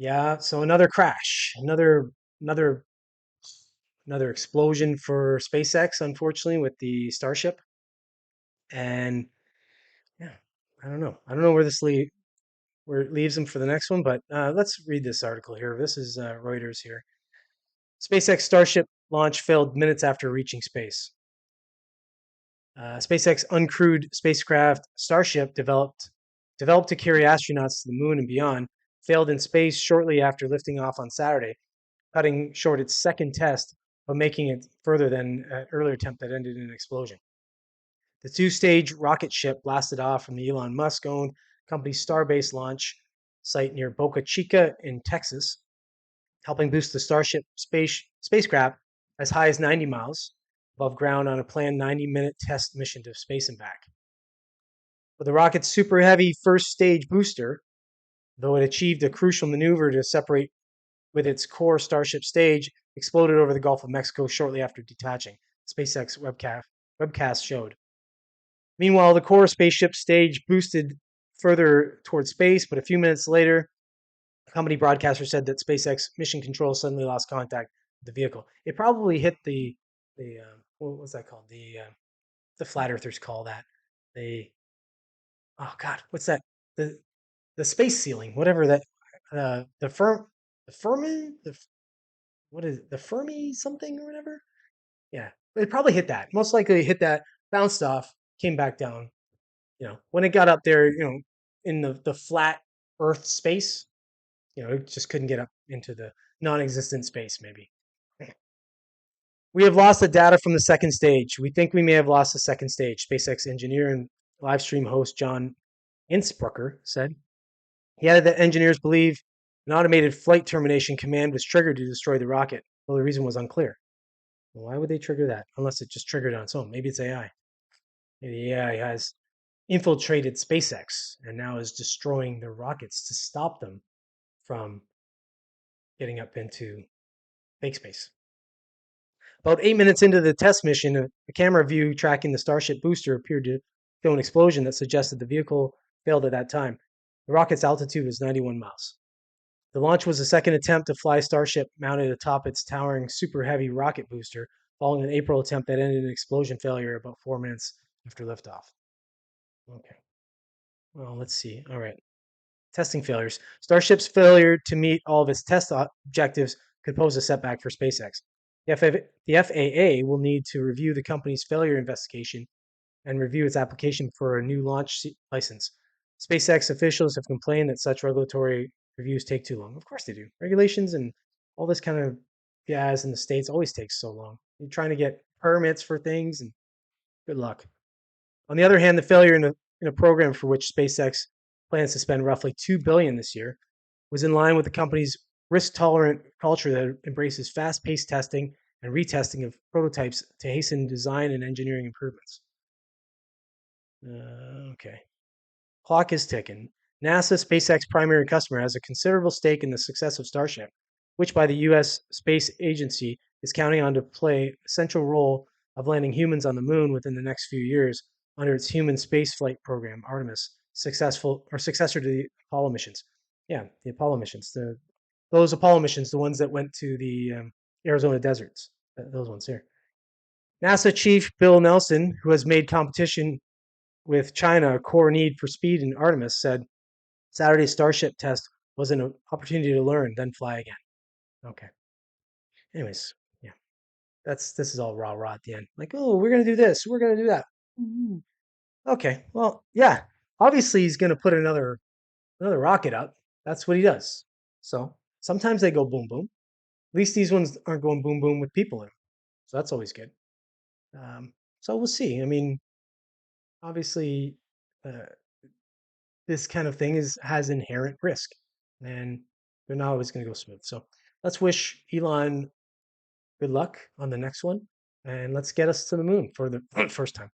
Yeah, so another crash, another another explosion for SpaceX, unfortunately, with the Starship. And yeah, I don't know. I don't know where it leaves them for the next one, but let's read this article here. This is Reuters here. SpaceX Starship launch failed minutes after reaching space. SpaceX uncrewed spacecraft Starship developed to carry astronauts to the moon and beyond, failed in space shortly after lifting off on Saturday, cutting short its second test, but making it further than an earlier attempt that ended in an explosion. The two-stage rocket ship blasted off from the Elon Musk-owned company's Starbase launch site near Boca Chica in Texas, helping boost the Starship spacecraft as high as 90 miles above ground on a planned 90-minute test mission to space and back. But the rocket's super heavy first stage booster, though it achieved a crucial maneuver to separate with its core Starship stage, exploded over the Gulf of Mexico shortly after detaching, SpaceX webcast showed. Meanwhile, the core spaceship stage boosted further towards space, but a few minutes later, a company broadcaster said that SpaceX mission control suddenly lost contact with the vehicle. It probably hit the what was that called? The flat earthers call that the oh god, what's that? The the space ceiling, whatever that the Fermi what is it? The Fermi something or whatever. Yeah, it probably hit that. Most likely it hit that, bounced off, came back down. When it got up there, in the flat Earth space, it just couldn't get up into the non-existent space. Maybe we have lost the data from the second stage. We think we may have lost the second stage. SpaceX engineer and live stream host John Insprucker said. He added that engineers believe an automated flight termination command was triggered to destroy the rocket, though the reason was unclear. Well, why would they trigger that? Unless it just triggered on its own. Maybe it's AI. Maybe the AI has infiltrated SpaceX and now is destroying their rockets to stop them from getting up into fake space. About 8 minutes into the test mission, a camera view tracking the Starship booster appeared to show an explosion that suggested the vehicle failed at that time. The rocket's altitude was 91 miles. The launch was the second attempt to fly Starship mounted atop its towering Super Heavy rocket booster, following an April attempt that ended in an explosion failure about 4 minutes after liftoff. Okay. Well, let's see. All right. Testing failures. Starship's failure to meet all of its test objectives could pose a setback for SpaceX. The FAA will need to review the company's failure investigation and review its application for a new launch license. SpaceX officials have complained that such regulatory reviews take too long. Of course they do. Regulations and all this kind of jazz in the States always takes so long. You're trying to get permits for things, and good luck. On the other hand, the failure in a program for which SpaceX plans to spend roughly $2 billion this year was in line with the company's risk-tolerant culture that embraces fast-paced testing and retesting of prototypes to hasten design and engineering improvements. Okay. Clock is ticking. NASA, SpaceX primary customer, has a considerable stake in the success of Starship, which by the U.S. Space Agency is counting on to play a central role of landing humans on the moon within the next few years under its human spaceflight program, Artemis, successor to the Apollo missions. Yeah, the Apollo missions. Those Apollo missions, the ones that went to the Arizona deserts. Those ones here. NASA Chief Bill Nelson, who has made competition with China a core need for speed in Artemis, said Saturday's Starship test was an opportunity to learn, then fly again. Okay. Anyways, yeah, this is all rah rah at the end. Like, oh, we're gonna do this, we're gonna do that. Mm-hmm. Okay, well, yeah. Obviously, he's gonna put another rocket up. That's what he does. So sometimes they go boom boom. At least these ones aren't going boom boom with people in them. So that's always good. So we'll see. I mean, obviously, uh, this kind of thing has inherent risk, and they're not always going to go smooth. So let's wish Elon good luck on the next one, and let's get us to the moon for the first time.